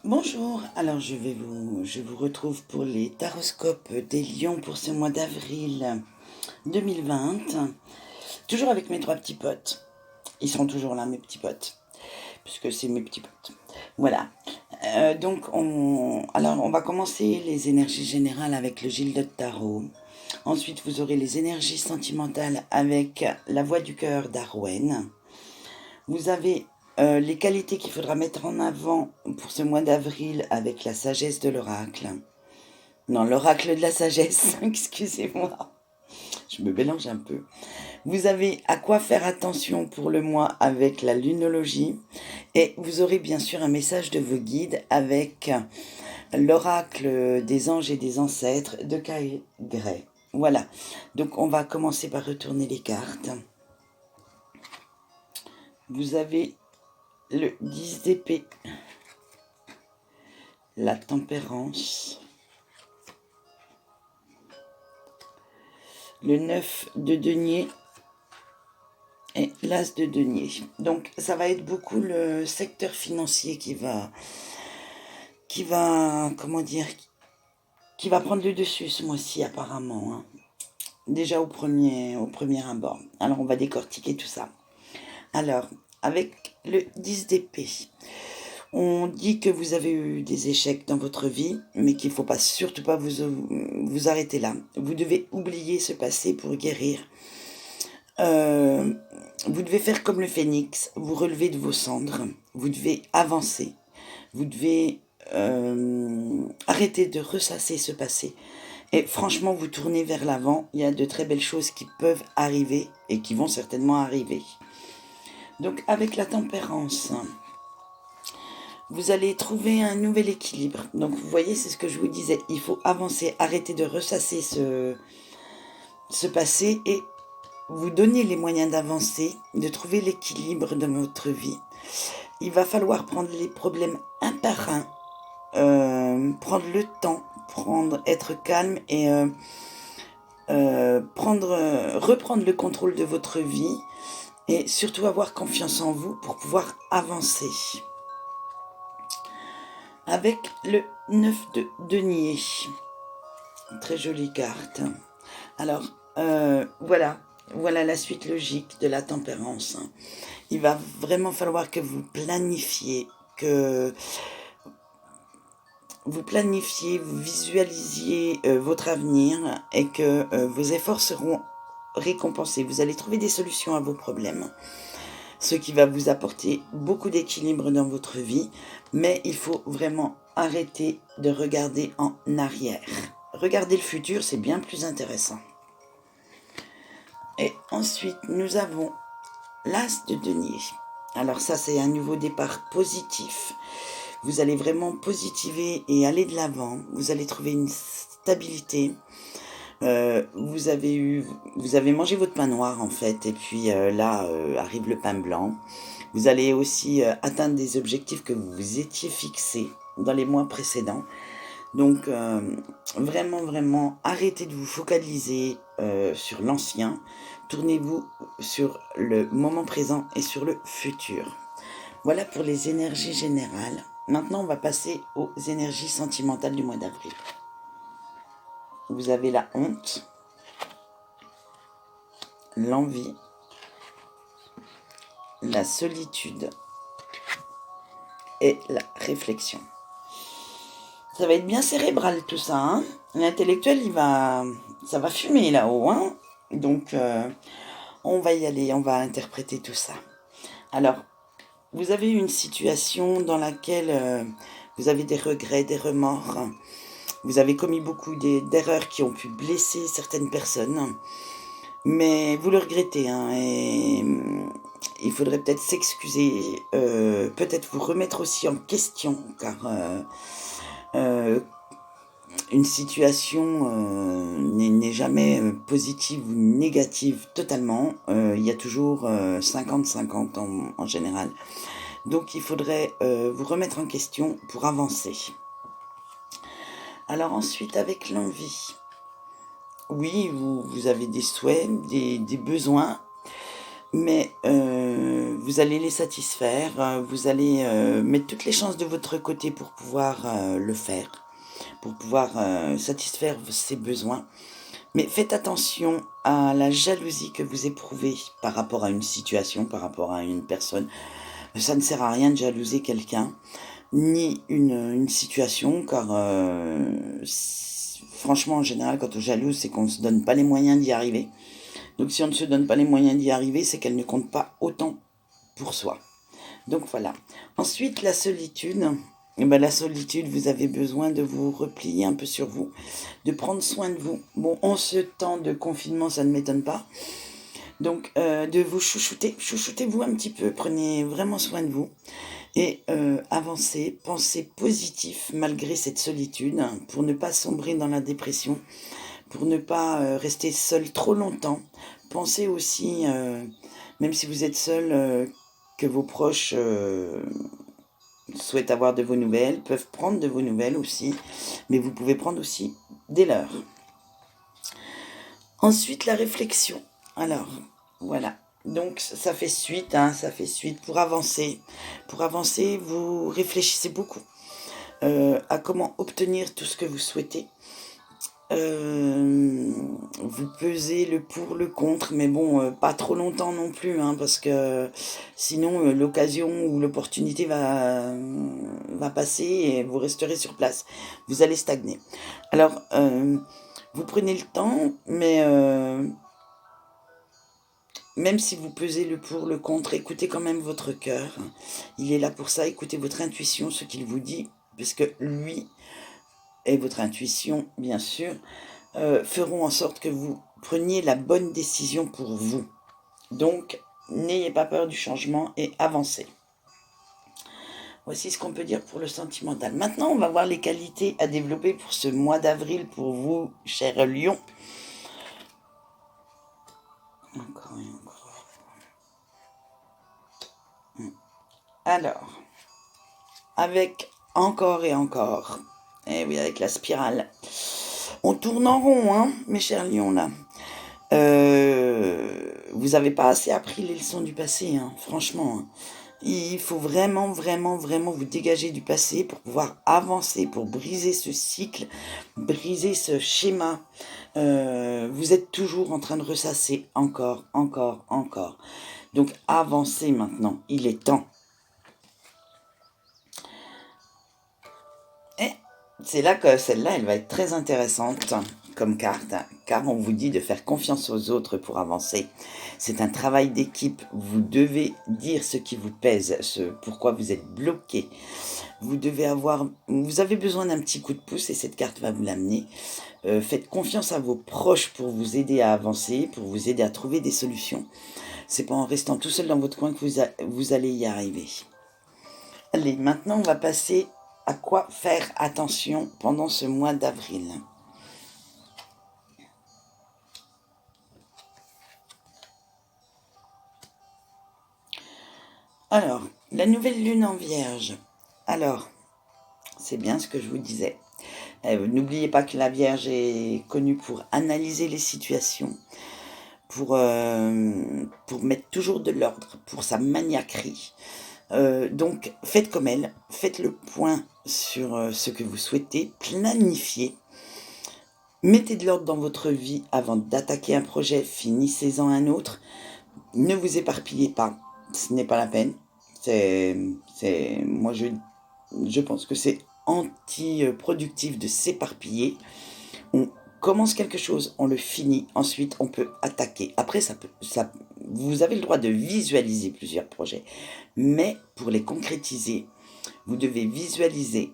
Bonjour, alors je vous retrouve pour les taroscopes des lions pour ce mois d'avril 2020. Toujours avec mes trois petits potes. Ils sont toujours là, mes petits potes, puisque c'est mes petits potes. Voilà. Alors on va commencer les énergies générales avec le Gilda de Tarot. Ensuite, vous aurez les énergies sentimentales avec la voix du cœur d'Arwen. Vous avez les qualités qu'il faudra mettre en avant pour ce mois d'avril avec la sagesse de l'oracle. Non, l'oracle de la sagesse, excusez-moi. Je me mélange un peu. Vous avez à quoi faire attention pour le mois avec la lunologie. Et vous aurez bien sûr un message de vos guides avec l'oracle des anges et des ancêtres de Kay Gray. Voilà. Donc on va commencer par retourner les cartes. Vous avez le 10 d'épée, la tempérance, le 9 de denier et l'as de denier. Donc ça va être beaucoup le secteur financier qui va prendre le dessus ce mois-ci apparemment, hein. Déjà au premier abord. Alors on va décortiquer tout ça. Alors, avec le 10 d'épée, on dit que vous avez eu des échecs dans votre vie, mais qu'il ne faut surtout pas vous arrêter là. Vous devez oublier ce passé pour guérir. Vous devez faire comme le phénix, vous relever de vos cendres. Vous devez avancer. Vous devez arrêter de ressasser ce passé. Et franchement, vous tournez vers l'avant. Il y a de très belles choses qui peuvent arriver et qui vont certainement arriver. Donc avec la tempérance, vous allez trouver un nouvel équilibre. Donc vous voyez, c'est ce que je vous disais. Il faut avancer, arrêter de ressasser ce passé et vous donner les moyens d'avancer, de trouver l'équilibre dans votre vie. Il va falloir prendre les problèmes un par un, prendre le temps, être calme et reprendre le contrôle de votre vie et surtout avoir confiance en vous pour pouvoir avancer. Avec le 9 de denier. Très jolie carte. Alors, voilà la suite logique de la tempérance. Il va vraiment falloir que vous planifiez, vous visualisiez votre avenir et que vos efforts seront récompensés. Vous allez trouver des solutions à vos problèmes, ce qui va vous apporter beaucoup d'équilibre dans votre vie, mais il faut vraiment arrêter de regarder en arrière. Regarder le futur, c'est bien plus intéressant. Et ensuite, nous avons l'as de denier. Alors ça, c'est un nouveau départ positif. Vous allez vraiment positiver et aller de l'avant. Vous allez trouver une stabilité. Vous avez mangé votre pain noir en fait, et puis là arrive le pain blanc. Vous allez aussi atteindre des objectifs que vous vous étiez fixés dans les mois précédents. Donc vraiment arrêtez de vous focaliser sur l'ancien. Tournez-vous sur le moment présent et sur le futur. Voilà pour les énergies générales. Maintenant on va passer aux énergies sentimentales du mois d'avril. Vous avez la honte, l'envie, la solitude et la réflexion. Ça va être bien cérébral tout ça, hein. L'intellectuel, ça va fumer là-haut, hein. Donc, on va y aller, on va interpréter tout ça. Alors, vous avez une situation dans laquelle vous avez des regrets, des remords. Vous avez commis beaucoup d'erreurs qui ont pu blesser certaines personnes. Mais vous le regrettez, hein, et il faudrait peut-être s'excuser, peut-être vous remettre aussi en question, car une situation n'est jamais positive ou négative totalement. Il y a toujours 50-50 en général. Donc il faudrait vous remettre en question pour avancer. Alors ensuite, avec l'envie. Oui, vous avez des souhaits, des besoins. mais vous allez les satisfaire, vous allez mettre toutes les chances de votre côté pour pouvoir le faire, pour pouvoir satisfaire ces besoins. Mais faites attention à la jalousie que vous éprouvez par rapport à une situation, par rapport à une personne. Ça ne sert à rien de jalouser quelqu'un, ni une situation, car franchement, en général, quand on jalouse, c'est qu'on ne se donne pas les moyens d'y arriver. Donc si on ne se donne pas les moyens d'y arriver, c'est qu'elle ne compte pas autant pour soi. Donc voilà. Ensuite, la solitude. Eh ben, la solitude, vous avez besoin de vous replier un peu sur vous, de prendre soin de vous. Bon, en ce temps de confinement, ça ne m'étonne pas. Donc, de vous chouchouter. Chouchoutez-vous un petit peu. Prenez vraiment soin de vous. Et avancez. Pensez positif malgré cette solitude, pour ne pas sombrer dans la dépression, pour ne pas rester seul trop longtemps. Pensez aussi, même si vous êtes seul, que vos proches souhaitent avoir de vos nouvelles, peuvent prendre de vos nouvelles aussi, mais vous pouvez prendre aussi des leurs. Ensuite, la réflexion. Alors, voilà. Donc, ça fait suite, ça fait suite pour avancer. Pour avancer, vous réfléchissez beaucoup à comment obtenir tout ce que vous souhaitez. Vous pesez le pour, le contre, mais bon, pas trop longtemps non plus, parce que sinon l'occasion ou l'opportunité va passer et vous resterez sur place. Vous allez stagner. Alors, vous prenez le temps, mais même si vous pesez le pour, le contre, écoutez quand même votre cœur. Il est là pour ça, écoutez votre intuition, ce qu'il vous dit, puisque lui et votre intuition, bien sûr, feront en sorte que vous preniez la bonne décision pour vous. Donc, n'ayez pas peur du changement et avancez. Voici ce qu'on peut dire pour le sentimental. Maintenant, on va voir les qualités à développer pour ce mois d'avril pour vous, chers lions. Encore et encore. Alors, avec encore et encore. Et oui, avec la spirale. On tourne en rond, mes chers lions, là. Vous n'avez pas assez appris les leçons du passé, franchement. Il faut vraiment, vraiment, vraiment vous dégager du passé pour pouvoir avancer, pour briser ce cycle, briser ce schéma. Vous êtes toujours en train de ressasser encore, encore, encore. Donc avancez maintenant, il est temps. Et c'est là que celle-là, elle va être très intéressante comme carte, car on vous dit de faire confiance aux autres pour avancer. C'est un travail d'équipe. Vous devez dire ce qui vous pèse, ce pourquoi vous êtes bloqué. Vous avez besoin d'un petit coup de pouce et cette carte va vous l'amener. Faites confiance à vos proches pour vous aider à avancer, pour vous aider à trouver des solutions. C'est pas en restant tout seul dans votre coin que vous allez y arriver. Allez, maintenant on va passer à quoi faire attention pendant ce mois d'avril. Alors, la nouvelle lune en Vierge. Alors, c'est bien ce que je vous disais. N'oubliez pas que la Vierge est connue pour analyser les situations, pour mettre toujours de l'ordre, pour sa maniaquerie. Donc, faites comme elle, faites le point sur ce que vous souhaitez, planifiez, mettez de l'ordre dans votre vie avant d'attaquer un projet, finissez-en un autre, ne vous éparpillez pas, ce n'est pas la peine. Moi, je pense que c'est anti-productif de s'éparpiller. On commence quelque chose, on le finit, ensuite on peut attaquer. Après, vous avez le droit de visualiser plusieurs projets, mais pour les concrétiser, vous devez visualiser,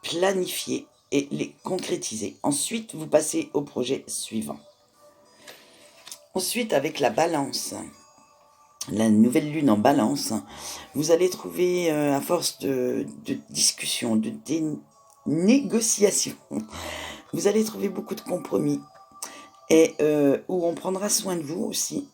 planifier et les concrétiser. Ensuite, vous passez au projet suivant. Ensuite, avec la balance, la nouvelle lune en balance, vous allez trouver, à force de discussions, de négociations, vous allez trouver beaucoup de compromis et où on prendra soin de vous aussi.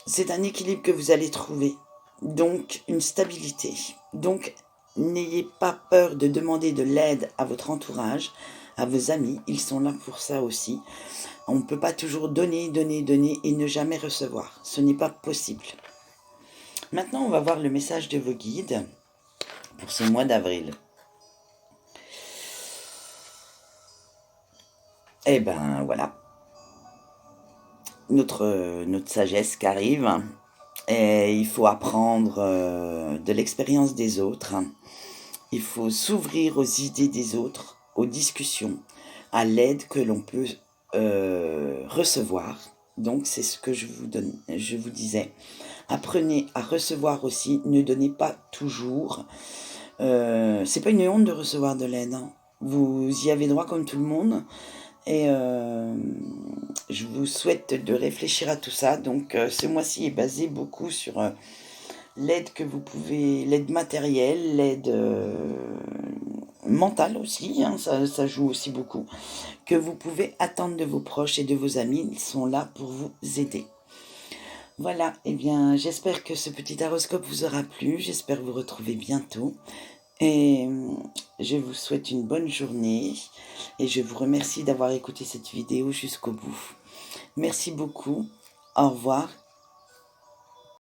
C'est un équilibre que vous allez trouver, donc une stabilité. Donc, n'ayez pas peur de demander de l'aide à votre entourage, à vos amis, ils sont là pour ça aussi. On ne peut pas toujours donner, donner, donner et ne jamais recevoir. Ce n'est pas possible. Maintenant, on va voir le message de vos guides pour ce mois d'avril. Eh ben voilà, notre sagesse qui arrive. Et il faut apprendre de l'expérience des autres. Il faut s'ouvrir aux idées des autres, aux discussions, à l'aide que l'on peut recevoir. Donc c'est ce que je vous disais. Apprenez à recevoir aussi, ne donnez pas toujours. C'est pas une honte de recevoir de l'aide, hein. Vous y avez droit comme tout le monde. Et je vous souhaite de réfléchir à tout ça. Donc ce mois-ci est basé beaucoup sur l'aide que vous pouvez, l'aide matérielle, l'aide mentale aussi, hein, ça joue aussi beaucoup, que vous pouvez attendre de vos proches et de vos amis. Ils sont là pour vous aider. Voilà, et bien j'espère que ce petit horoscope vous aura plu. J'espère vous retrouver bientôt. Et je vous souhaite une bonne journée et je vous remercie d'avoir écouté cette vidéo jusqu'au bout. Merci beaucoup, au revoir